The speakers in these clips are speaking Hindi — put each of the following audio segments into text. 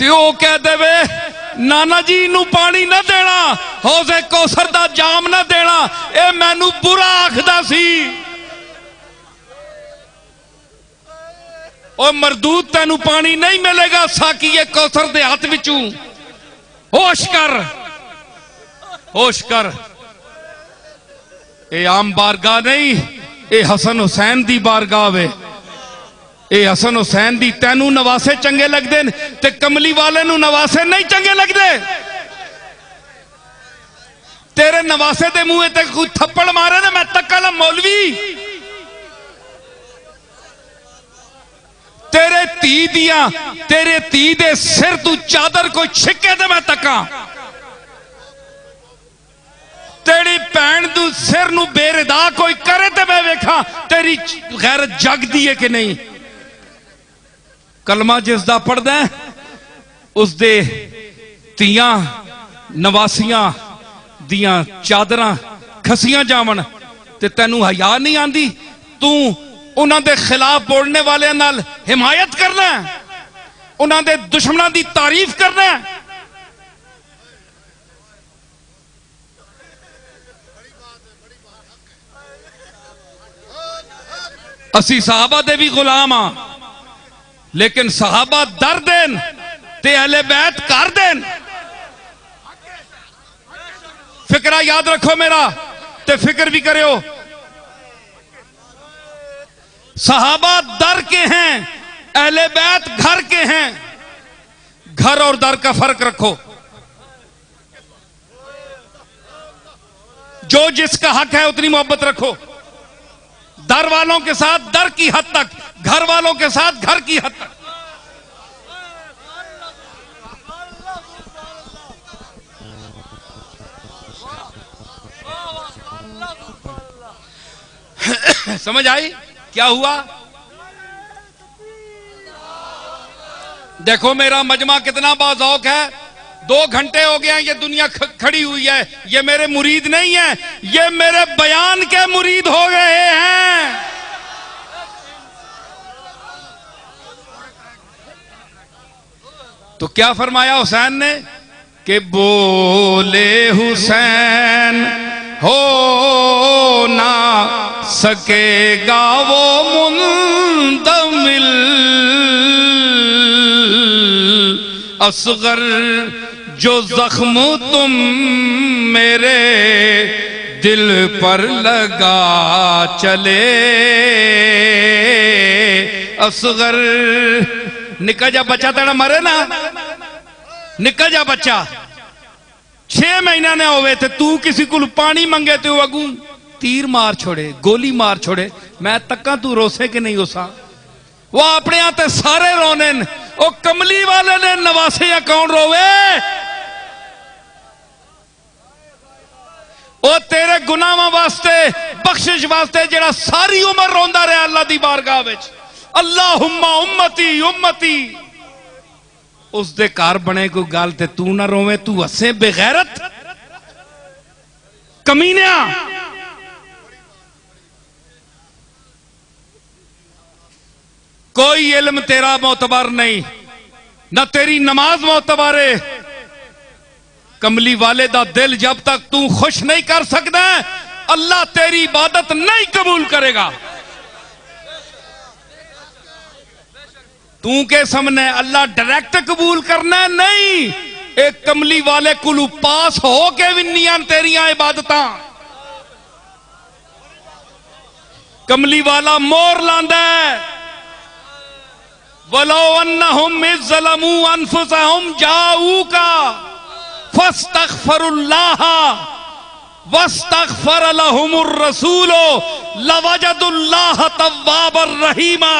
ते ओ कह देवे नाना जी नू पानी ना देना, हौजे कौसर दा जाम ना देना, ए मैनू बुरा आखदा सी। ओ मरदूद तेनू पानी नहीं मिलेगा, साकिए कौसर दे हाथ विचू। होश कर, होश कर। ए आम बारगाह नहीं, ए हसन हुसैन दी बारगाह वे। ए हसन हुसैन दी तेनू नवासे चंगे लगदे ने ते कमली वाले नू नवासे नहीं चंगे लगदे। तेरे नवासे दे मुंह ते कोई थप्पड़ मारे ना मैं तक्कल मौलवी। तेरे धी दे सिर तू चादर कोई छिके ते मैं तक्का। तेरी भैन तू सिर नू बेरदा कोई करे ते मैं वेखा तेरी गैरत जगदी है कि नहीं। कलमा जिसदा पढ़दा उस दे तियां नवासियां दियां चादरां खसियां जावन ते तैनू हया नहीं आंदी। तू उन्हां दे खिलाफ बोलने वाले नाल हिमायत करना, उन्हां दे दुश्मनां दी तारीफ करना। असी सहाबा दे भी गुलाम हां, लेकिन सहाबा दर देन ते अहले बैत कर देन। फिक्रा याद रखो मेरा ते फिक्र भी करो। सहाबा दर के हैं, अहले बैत घर के हैं। घर और दर का फर्क रखो। जो जिसका हक है उतनी मोहब्बत रखो। दर वालों के साथ दर की हद तक, घर वालों के साथ घर की हद तक। समझ आई क्या हुआ? देखो मेरा मजमा कितना बाज़ौक है। 2 घंटे हो गए हैं ये दुनिया खड़ी हुई है। ये मेरे मुरीद नहीं है, ये मेरे बयान के मुरीद हो गए हैं। तो क्या फरमाया हुसैन ने कि बोले हुसैन हो ना सकेगा वो मुंतमिल, असगर जो जख्म तुम मेरे दिल पर लगा चले। असगर निका जा बच्चा तेरा मरे ना, निका जा बच्चा 6 महीना ने होवे ते तू किसी को पानी मंगे तो अगू तीर मार छोड़े, गोली मार छोड़े। मैं तक्का तू रोसे कि नहीं होसा। वो अपने आते सारे रोने। ओ कमली वाले ने नवासे या कौन रोवे? ओ तेरे गुनाहां वास्ते बख्शिश वास्ते जेड़ा सारी उम्र रोंदा रहा अल्लाह दी बारगाह विच, अल्लाहुम्मा उम्मती उम्मती। उस दे घर बने कोई गल ते तू ना रोवे, तू हसे बेगैरत कमीनिया। कोई इल्म तेरा मोतबर नहीं, ना तेरी नमाज मोतबर है। कमली वाले दा दिल जब तक तू खुश नहीं कर सकता, अल्लाह तेरी इबादत नहीं कबूल करेगा। तू के सामने अल्लाह डायरेक्ट कबूल करना नहीं, एक कमली वाले कुलू पास हो के भी नहीं तेरिया इबादत। कमली वाला मोर लांदा है, वलो अन्नहुम इज़्ज़लमू अनफुसहुम जाऊका फस्तगफिरुल्लाह वस्तगफर लहुमुर रसूल लवजदुल्लाह तव्वाबर रहीमा।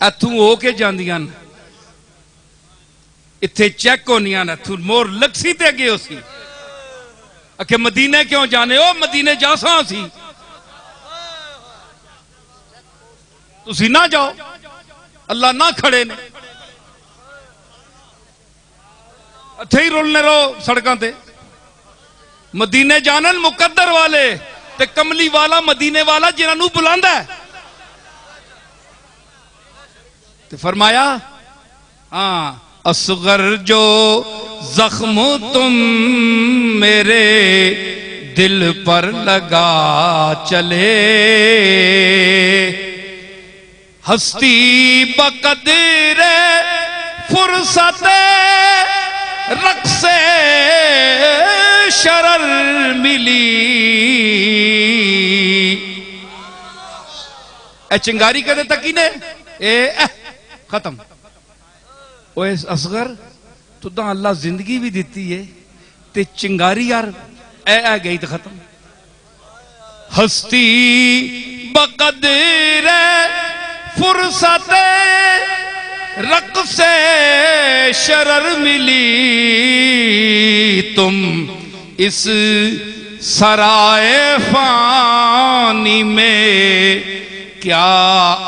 इथों हो के जांदियां इत्थे चेक होनियां ने, तू मोर लक्सी ते अगे उसी आखे मदीने क्यों जाने? ओ मदीने जासा सी, तुसी ना जाओ, अल्लाह ना खड़े ने। इत्थे ही रुलने रहो सड़कों ते। मदीने जानन मुकद्दर वाले ते कमली वाला मदीने वाला जिन्होंने बुलांदा है। तो फरमाया हाँ, असगर जो जख्म तुम मेरे दिल पर लगा चले, हस्ती बकदरे फुर्सते रक्से शरर मिली। ए चिंगारी कहते तकी ने खत्म। ओए असगर तुदा अल्लाह जिंदगी भी दी है ते चिंगारी यार ए गई तो खत्म। हस्ती बकदरे फुर्सते रक्से शरर मिली, तुम इस सराय फानी में क्या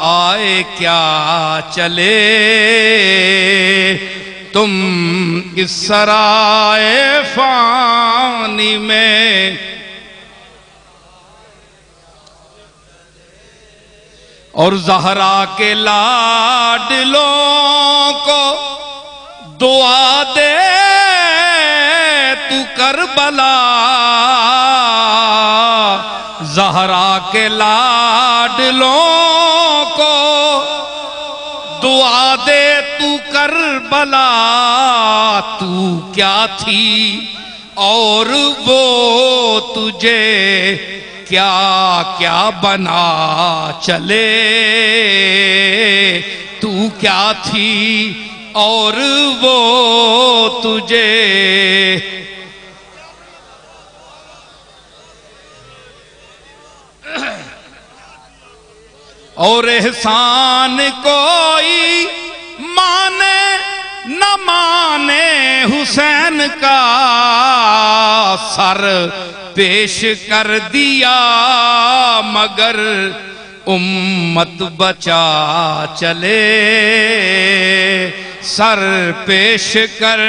आए क्या चले, तुम इस सराय फानी में। और ज़हरा के लाडलों को दुआ दे तू करबला, ज़हरा के लाडलों को दुआ दे तू करबला। तू क्या थी और वो तुझे क्या क्या बना चले, तू क्या थी और वो तुझे। और एहसान कोई माने न माने हुसैन का, सर पेश कर दिया मगर उम्मत बचा चले, सर पेश कर।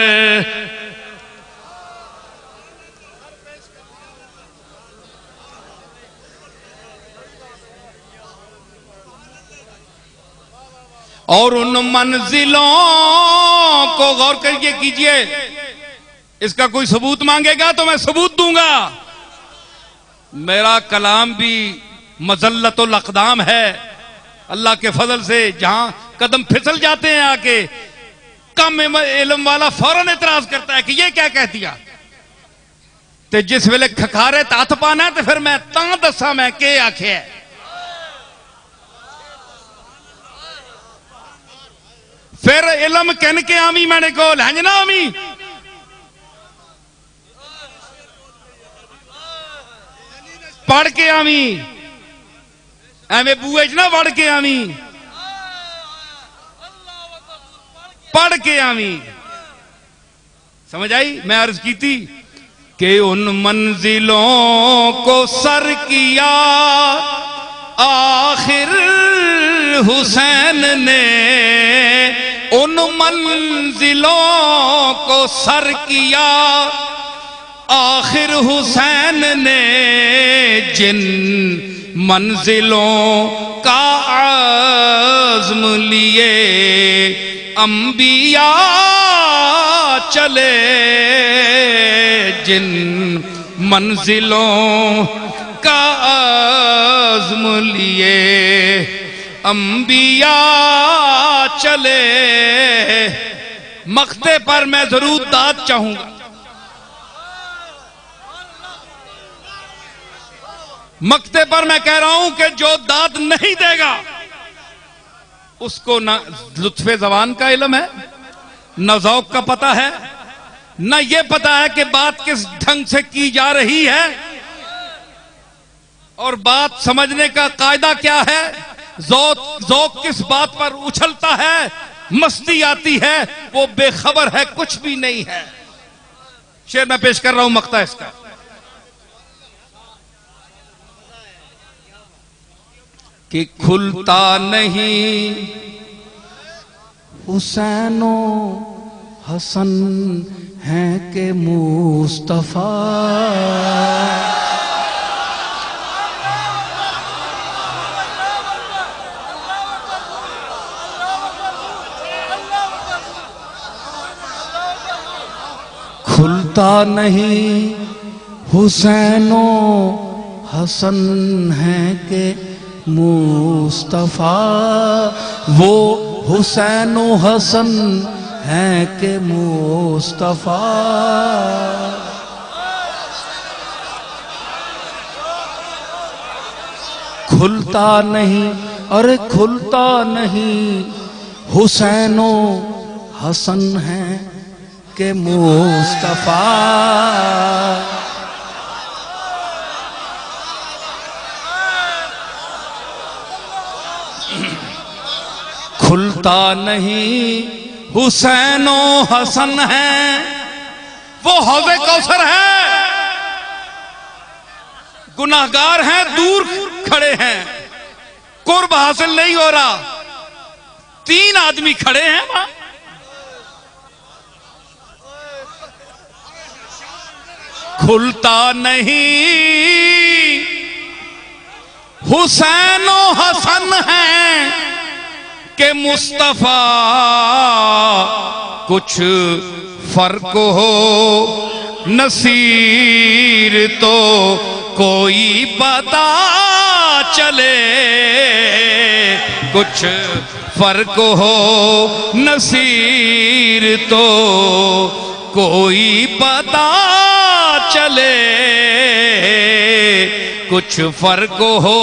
और उन मंजिलों को गौर करके कीजिए, इसका कोई सबूत मांगेगा तो मैं सबूत दूंगा। मेरा कलाम भी मजल्लतुल अक़दाम है, अल्लाह के फजल से जहां कदम फिसल जाते हैं आके, कम इल्म वाला फौरन एतराज करता है कि ये क्या कह दिया। ते जिस वेले खखारे तथ पाना तो फिर मैं तां दसा मैं के आखे। फिर इलम कहन के आवी मैंने को लंज ना आवी, पढ़ के आवी, एवं बूए च ना पढ़ के आवी, पढ़ के आवी। समझ आई? मैं अर्ज की थी कि उन मंजिलों को सर किया आखिर हुसैन ने, उन मंजिलों को सर किया आखिर हुसैन ने, जिन मंजिलों का आज़्म लिए अंबिया चले, जिन मंजिलों का आज़्म लिए अंबिया चले। मख्ते पर मैं जरूर दाद चाहूंगा, मख्ते पर मैं कह रहा हूं कि जो दाद नहीं देगा उसको ना लुत्फे ज़बान का इल्म है, न ज़ौक़ का पता है, न ये पता है कि बात किस ढंग से की जा रही है और बात समझने का कायदा क्या है, ज़ौक़ किस बात पर उछलता है, मस्ती आती है, वो बेखबर है, कुछ भी नहीं है। शेर मैं पेश कर रहा हूं मख्ता इसका। कि खुलता नहीं हुसैनो हसन है के मुस्तफा, खुलता नहीं हुसैनो हसन है के मुस्तफा, वो हुसैनो हसन है के मुस्तफा। खुलता नहीं, अरे खुलता नहीं हुसैनो हसन है के मुस्तफा। खुलता नहीं हुसैनो हसन है, वो हौज़े कौसर है। गुनाहगार हैं, दूर खड़े हैं, कुर्ब हासिल नहीं हो रहा। 3 आदमी खड़े हैं वहां। खुलता नहीं हुसैनो हसन है के मुस्तफा, कुछ फर्क हो नसीर तो कोई पता चले। कुछ फर्क हो नसीर तो कोई पता चले। कुछ फर्क हो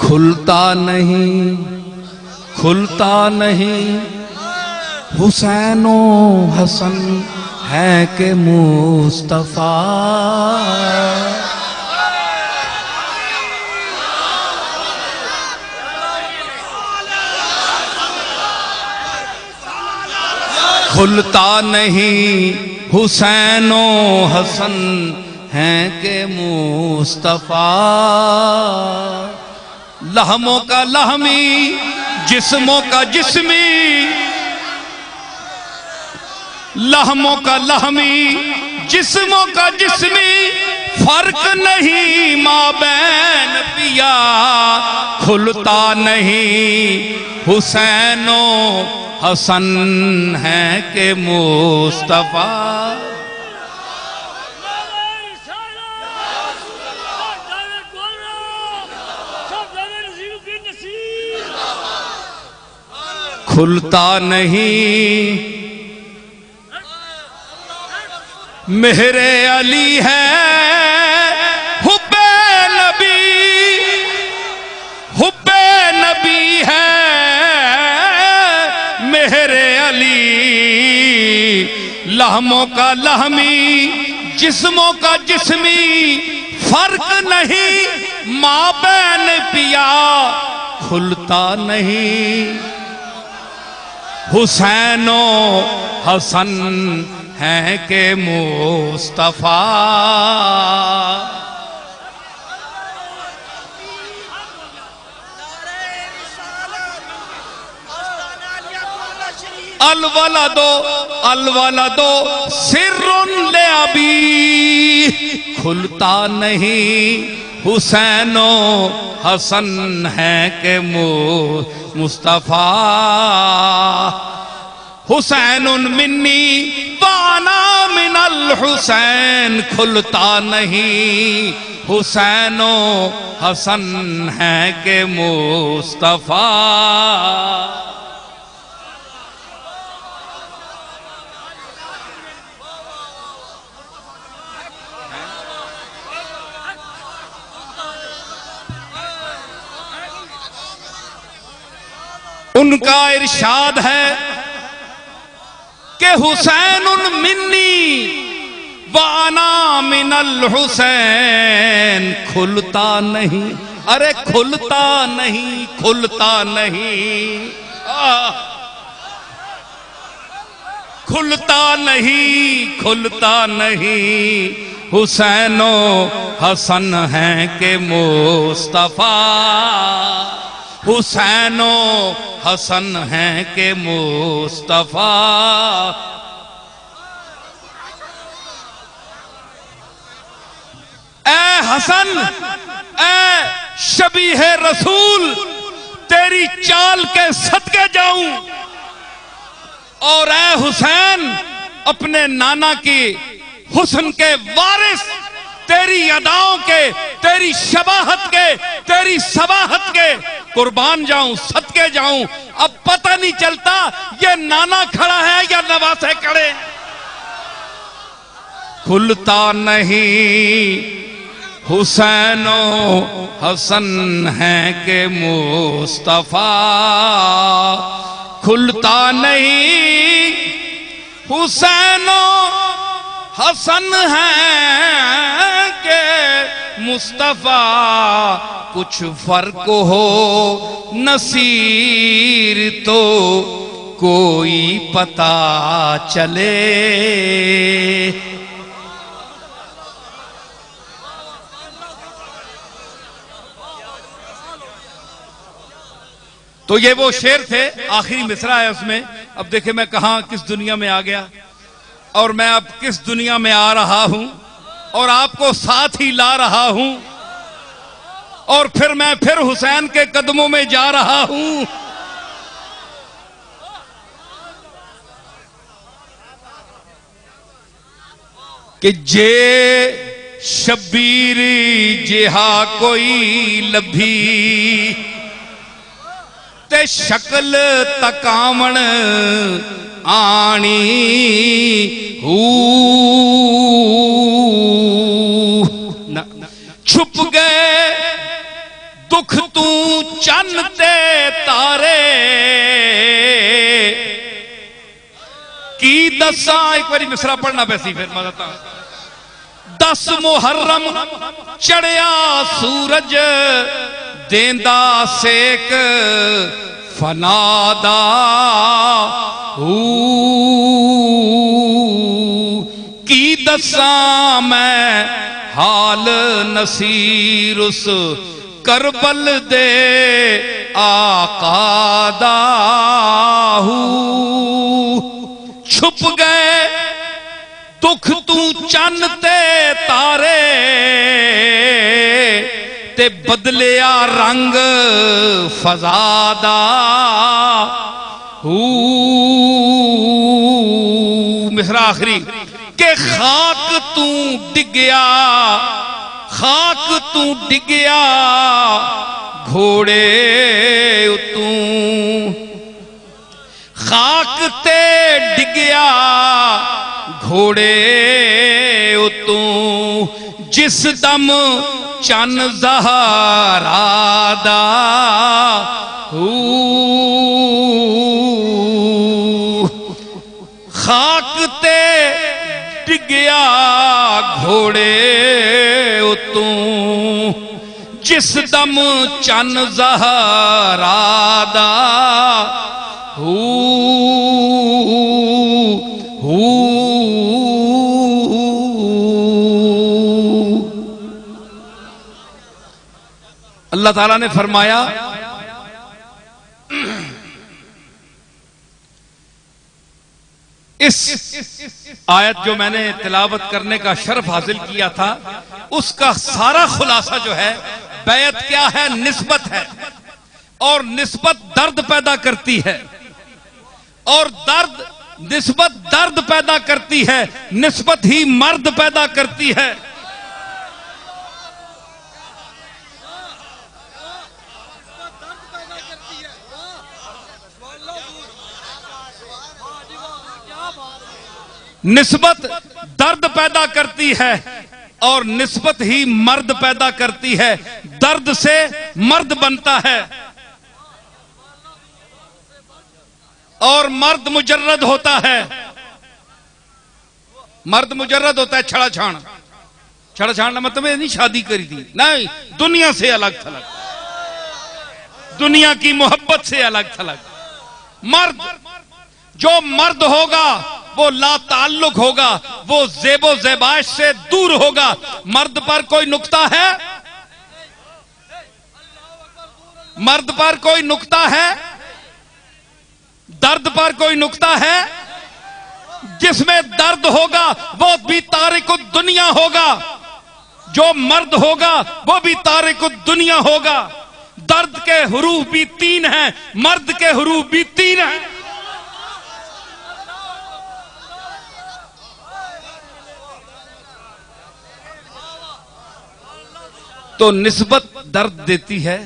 खुलता नहीं, खुलता नहीं हुसैनो हसन है के मुस्तफा। खुलता नहीं हुसैनो हसन है के मुस्तफा। लहमों का लहमी, जिस्मों का जिस्मी, लहमों का लहमी, जिस्मों का जिस्मी, फर्क नहीं माबैन पिया। खुलता नहीं हुसैनो हसन है के मुस्तफा। खुलता नहीं मेरे अली है हुब्बे नबी, हुब्बे नबी है मेरे अली। लहमों का लहमी, जिस्मों का जिस्मी, फर्क नहीं माबैन पिया। खुलता नहीं हुसैनो हसन है के मुस्तफा। अलवलदो अलवलदो सिर्रुन ले अबी। खुलता नहीं हुसैनो हसन है के मुस्तफा। हुसैनुन मिन्नी वाना मिनल हुसैन। खुलता नहीं हुसैनो हसन है के मुस्तफा। उनका इरशाद है कि हुसैनुन मिन्नी वाना मिनल हुसैन। खुलता नहीं, अरे खुलता नहीं, खुलता नहीं, खुलता नहीं, खुलता नहीं हुसैनो हसन है के मुस्तफा। हुसैनो हसन है के मुस्तफा। हसन, ए शबीह रसूल, तेरी चाल के सदके जाऊं। और ए हुसैन, अपने नाना की हुस्न के वारिस, तेरी अदाओं के, तेरी शबाहत के, तेरी सबाहत के कुर्बान जाऊं, सदके जाऊं। अब पता नहीं चलता ये नाना खड़ा है या नवासे खड़े। खुलता नहीं हुसैनो हसन है के मुस्तफा, खुलता नहीं हुसैनो हसन है के मुस्तफा। कुछ फर्क हो नसीर तो कोई पता चले। तो ये वो शेर थे, आखिरी मिसरा है उसमें। अब देखे मैं कहां किस दुनिया में आ गया, और मैं अब किस दुनिया में आ रहा हूं, और आपको साथ ही ला रहा हूं, और फिर मैं फिर हुसैन के कदमों में जा रहा हूं। कि जे शबीर जिहा कोई लभी, ते शक्ल तकावण आनी हू। छुप गए दुख तू चन्न ते तारे, की दसा। एक बारी मिसरा पढ़ना पैसी फिर मैं बताता। 10 मुहर्रम चढ़िया सूरज, देंदा सेक फनादा हू। की दसा मैं हाल नसीर उस करबल दे आकादा हू। छुप गए दुख तू चन्न ते तारे, ते बदलिया रंग फजादा हू। मिसरा आखिरी के खाक तू डिगया, खाक तू डिगया घोड़े तू। खाक ते डिगया घोड़े तू, जिस दम चन ज़हरा हू। खाक ते डिगया घोड़े तू, जिस दम चन ज़हरा हू। अल्लाह ताला ने फरमाया, इस आयत जो मैंने तिलावत करने का शर्फ हासिल किया था, उसका सारा खुलासा जो है, बैत क्या है? निस्बत है, और निस्बत दर्द पैदा करती है, और निस्बत दर्द पैदा करती है, निस्बत ही मर्द पैदा करती है। निस्बत दर्द पैदा करती है, और निस्बत ही मर्द पैदा करती है। दर्द से मर्द बनता है, और मर्द मुजर्रद होता है। मर्द मुजर्रद होता है छड़ा छाण। छड़ा छाण मतलब नहीं शादी करी थी, नहीं, दुनिया से अलग थलग, दुनिया की मोहब्बत से अलग थलग। मर्द, जो मर्द होगा वो ला ताल्लुक होगा, वो जेबो ज़ेबाश से दूर होगा। मर्द पर कोई नुक्ता है? मर्द पर कोई नुक्ता है? दर्द पर कोई नुक्ता है? जिसमें दर्द होगा वो भी तारिकुद दुनिया होगा, जो मर्द होगा वो भी तारिक दुनिया होगा। दर्द के हुरूफ भी 3 हैं, मर्द के हुरूफ भी 3 हैं। तो निस्बत दर्द देती है,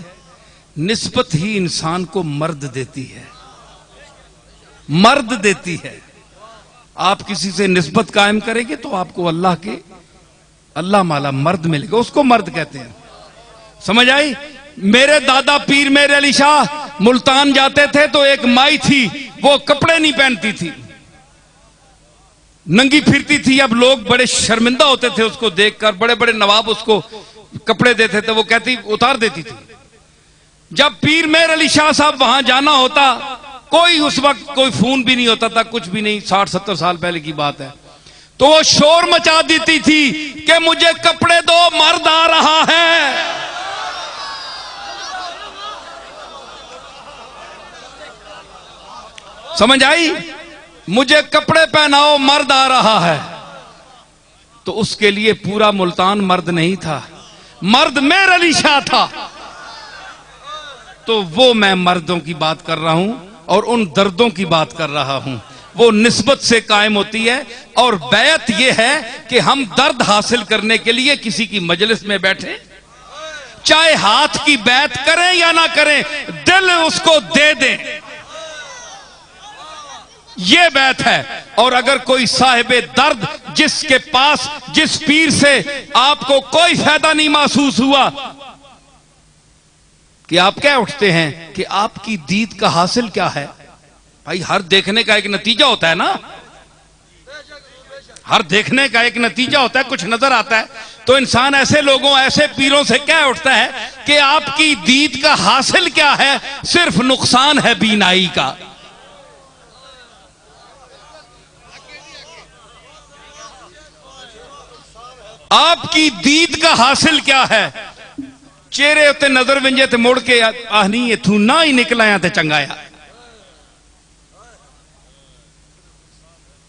निस्बत ही इंसान को मर्द देती है, मर्द देती है। आप किसी से निस्बत कायम करेंगे तो आपको अल्लाह माला मर्द मिलेगा, उसको मर्द कहते हैं। समझ आई? मेरे दादा पीर मेरे अली शाह मुल्तान जाते थे तो एक माई थी, वो कपड़े नहीं पहनती थी, नंगी फिरती थी। अब लोग बड़े शर्मिंदा होते थे उसको देखकर, बड़े बड़े नवाब उसको कपड़े देते थे, वो कहती उतार देती थी। जब पीर मेर अली शाह साहब वहां जाना होता, कोई उस वक्त कोई फोन भी नहीं होता था, कुछ भी नहीं, 60-70 साल पहले की बात है, तो वो शोर मचा देती थी कि मुझे कपड़े दो, मर्द आ रहा है। समझ आई? मुझे कपड़े पहनाओ, मर्द आ रहा है। तो उसके लिए पूरा मुल्तान मर्द नहीं था, मर्द मेर अली शाह था। तो वो मैं मर्दों की बात कर रहा हूं और उन दर्दों की बात कर रहा हूं, वो निस्बत से कायम होती है। और बैत ये है कि हम दर्द हासिल करने के लिए किसी की मजलिस में बैठे, चाहे हाथ की बैत करें या ना करें, दिल उसको दे दें, ये बैत है। और अगर कोई साहिबे दर्द, जिसके पास जिस पीर से आपको कोई फायदा नहीं महसूस हुआ, कि आप क्या उठते हैं कि आपकी दीद का हासिल क्या है? भाई हर देखने का एक नतीजा होता है ना, हर देखने का एक नतीजा होता है, कुछ नजर आता है। तो इंसान ऐसे लोगों, ऐसे पीरों से क्या उठता है कि आपकी दीद का हासिल क्या है? सिर्फ नुकसान है बीनाई का। आपकी दीद का हासिल क्या है? चेहरे उत्ते नजर विंजे ते मुड़ के आनी इथू ना ही निकलाया ते चंगाया।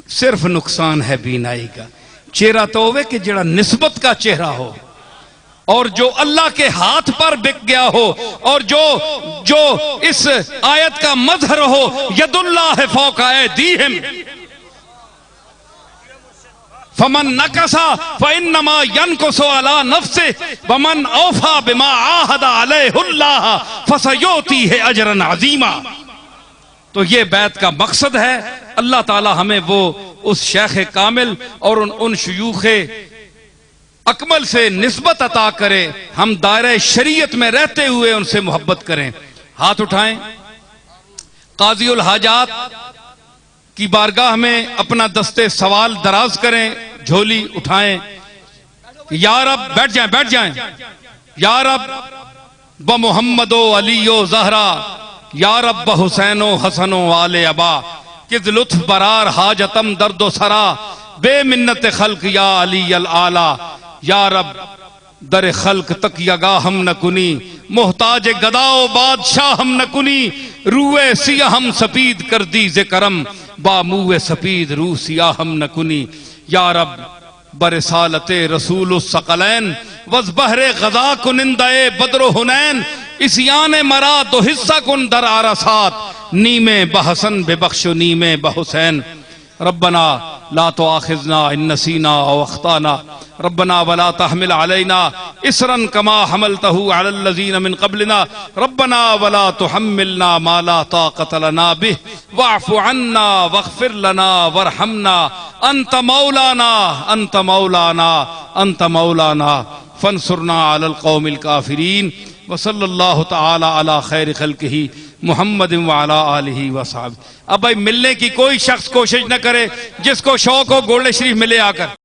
सिर्फ नुकसान है बीनाई का। चेहरा तो होवे कि जड़ा निस्बत का चेहरा हो और जो अल्लाह के हाथ पर बिक गया हो, और जो इस आयत का मजहर हो, यदुल्लाह फौका ऐदीहिम फमन नकसा फइन्नमा यनकुसु अला नफ्से वमन औफा बिमा आहदा अलैहुल्लाह फसयुतीहि अजरन अजीमा। तो ये बैत का मकसद है, अल्लाह ताला हमें वो उस शेख कामिल और उन शयूखे अकमल से निस्बत अता करे, हम दायरे शरीयत में रहते हुए उनसे मोहब्बत करें। हाथ उठाएं, काज़ीउल हाजात की बारगाह में अपना दस्ते सवाल दराज करें, झोली उठाएं। या रब, बैठ जाएं, बैठ जाएं। या रब ब मोहम्मदो अलीयो जहरा, या रब ब हुसैनो हसनो आले अबा, किद लुत्फ बरार हाजतम दर्दो सरा, बेमिन्नत खल्क या अली अल आला। या रब दर खल्क तक यगा हम न कुनी, मोहताज गदाओ बादशाह हम न कुनी, रूए सिया हम सपीद कर दी जे करम, बामुए सपीद रू सिया हम न कुनी। या रब बरसालते रसूल सकलैन वज बहरे गजा कुनिंदाए बदरो हुनैन, इसियान मरा तो हिस्सा कुन दर आरसात, नीमे बहसन बेबख्शो नीमे बहुसैन। रब्बना ला तुआखिजना इन नसीना औ अख्ताना, रब्बना वला तहमिल अलैना इसरन कमा हमलतहु अलल लज़ीना मिन क़ब्लिना, रब्बना वला तुहम्मिलना मा ला ताक़त लना बिह, वअफ़ु अन्ना वग़फ़िर लना वरहमना, अंत मौलाना अंत मौलाना अंत मौलाना फंसुरना अलल क़ौमिल काफ़िरीन। व सल्लल्लाहु तआला अला खैर खल्क़िही मुहम्मद व अला आलिही व सहाबिही। अब भाई मिलने की कोई शख्स कोशिश न करे, जिसको शौक हो गोल्ड शरीफ मिले आकर।